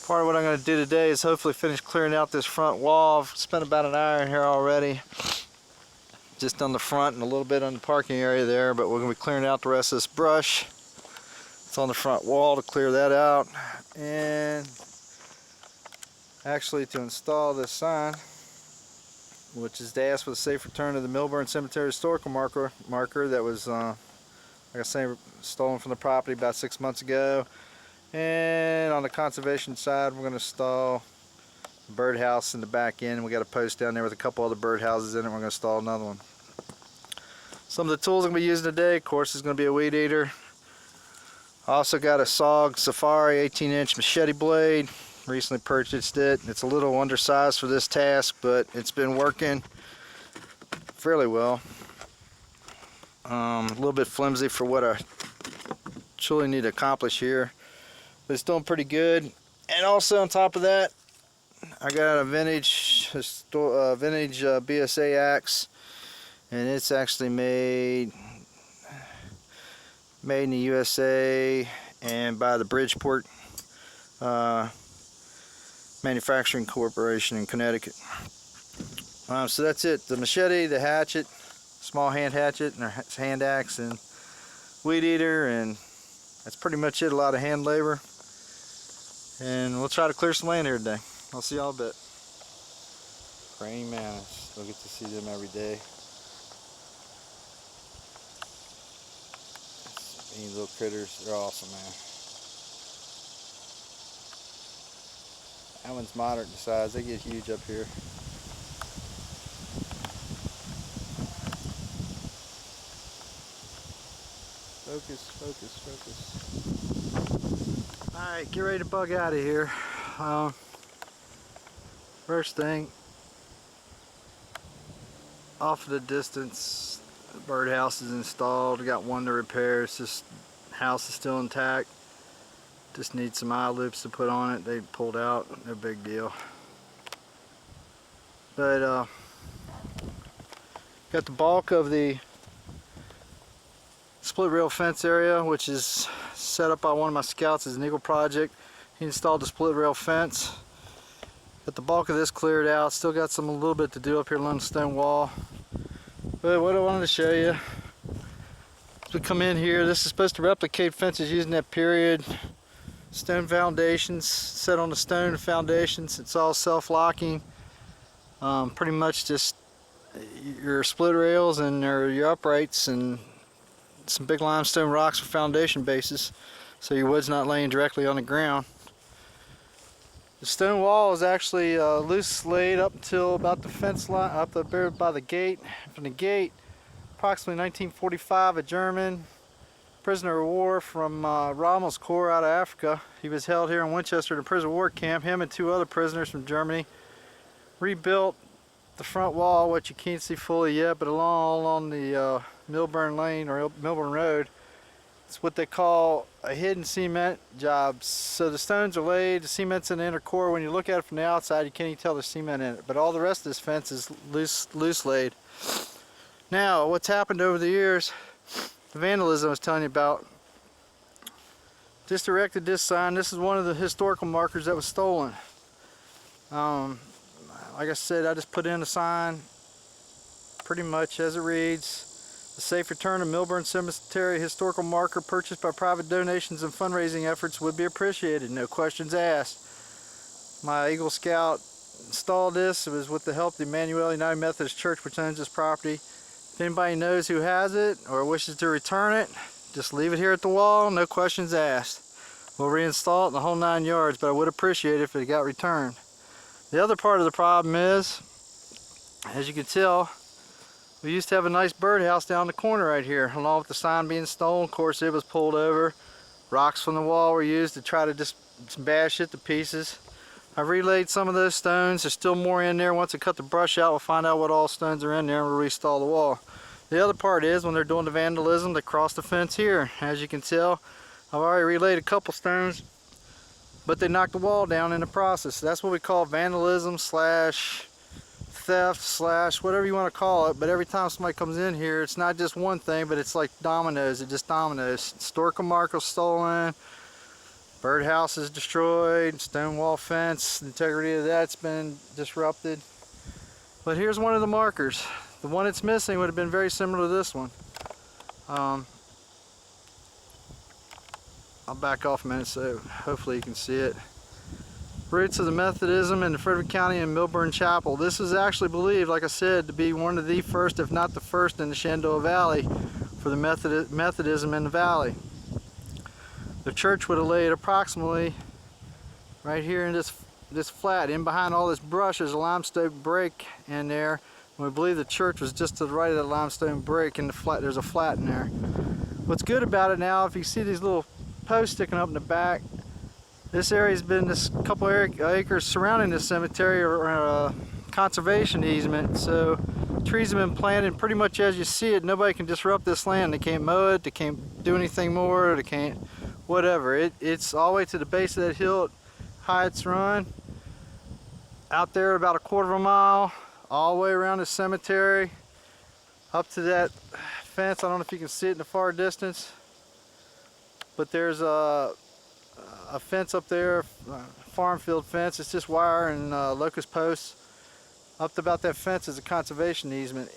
Part of what I'm going to do today is hopefully finish clearing out this front wall. I've spent about an hour in here already, just on the front and a little bit on the parking area there, but we're going to be clearing out the rest of this brush. It's on the front wall to clear that out, and actually to install this sign, which is to ask for the safe return of the Milburn Cemetery historical marker that was, like I say, stolen from the property about 6 months ago. And on the conservation side, we're going to install a birdhouse in the back end. We got a post down there with a couple other birdhouses in it. We're going to install another one. Some of the tools I'm going to be using today, of course, is going to be a weed eater. I also got a SOG Safari 18-inch machete blade. Recently purchased it. It's a little undersized for this task, but it's been working fairly well. A little bit flimsy for what I truly need to accomplish here, but it's doing pretty good. And also on top of that, I got a vintage BSA axe, and it's actually made in the USA and by the Bridgeport Manufacturing Corporation in Connecticut. So that's it. The machete, the hatchet, small hand hatchet, and hand axe, and weed eater, and that's pretty much it. A lot of hand labor, and we'll try to clear some land here today. I'll see y'all a bit. Praying mantis. We'll get to see them every day. These little critters, they're awesome, man. That one's moderate in size. They get huge up here. Focus, focus, focus. Alright, get ready to bug out of here. First thing, off of the distance, the birdhouse is installed. We got one to repair. It's just, house is still intact. Just need some eye loops to put on it. They pulled out, no big deal. But got the bulk of the split rail fence area, which is set up by one of my scouts as an Eagle project. He installed the split rail fence. Got the bulk of this cleared out. Still got a little bit to do up here along the stone wall. But what I wanted to show you, as we come in here, this is supposed to replicate fences using that period stone foundations, set on the stone foundations. It's all self-locking. Pretty much just your split rails and your uprights and some big limestone rocks for foundation bases, so your wood's not laying directly on the ground. The stone wall is actually loose laid up until about the fence line, up there by the gate. From the gate, approximately 1945, a German prisoner of war from Rommel's Corps out of Africa. He was held here in Winchester in a prison war camp. Him and two other prisoners from Germany rebuilt the front wall, which you can't see fully yet, but along the Milburn Lane or Milburn Road. It's what they call a hidden cement job. So the stones are laid, the cement's in the inner core. When you look at it from the outside, you can't even tell there's cement in it. But all the rest of this fence is loose laid. Now, what's happened over the years, the vandalism I was telling you about. Just erected this sign. This is one of the historical markers that was stolen. Like I said, I just put in a sign pretty much as it reads. The safe return of Milburn Cemetery historical marker purchased by private donations and fundraising efforts would be appreciated. No questions asked. My Eagle Scout installed this. It was with the help of the Emmanuel United Methodist Church, which owns this property. If anybody knows who has it or wishes to return it, just leave it here at the wall. No questions asked. We'll reinstall it in the whole 9 yards, but I would appreciate it if it got returned. The other part of the problem is, as you can tell, we used to have a nice birdhouse down the corner right here, along with the sign being stolen. Of course, it was pulled over. Rocks from the wall were used to try to just bash it to pieces. I relayed some of those stones. There's still more in there. Once I cut the brush out, we'll find out what all stones are in there and we'll reinstall the wall. The other part is, when they're doing the vandalism, they cross the fence here. As you can tell, I've already relayed a couple stones, but they knocked the wall down in the process. So that's what we call vandalism slash theft slash whatever you want to call it. But every time somebody comes in here, it's not just one thing, but it's like dominoes. It just dominoes. Historical marker stolen, Birdhouse is destroyed, stone wall fence, the integrity of that's been disrupted. But here's one of the markers. The one it's missing would have been very similar to this one. I'll back off a minute so hopefully you can see it. Roots of the Methodism in the Frederick County and Milburn Chapel. This is actually believed, like I said, to be one of the first, if not the first, in the Shenandoah Valley for the Methodism in the valley. The church would have laid approximately right here in this flat. In behind all this brush is a limestone break in there. And we believe the church was just to the right of that limestone break in the flat. There's a flat in there. What's good about it now, if you see these little posts sticking up in the back, this area's been this couple acres surrounding this cemetery or a conservation easement. So trees have been planted pretty much as you see it. Nobody can disrupt this land. They can't mow it, they can't do anything more, they can't whatever. It's all the way to the base of that hill at Hyatt's Run. Out there about a quarter of a mile, all the way around the cemetery, up to that fence. I don't know if you can see it in the far distance, but there's a fence up there, farm field fence. It's just wire and locust posts. Up to about that fence is a conservation easement.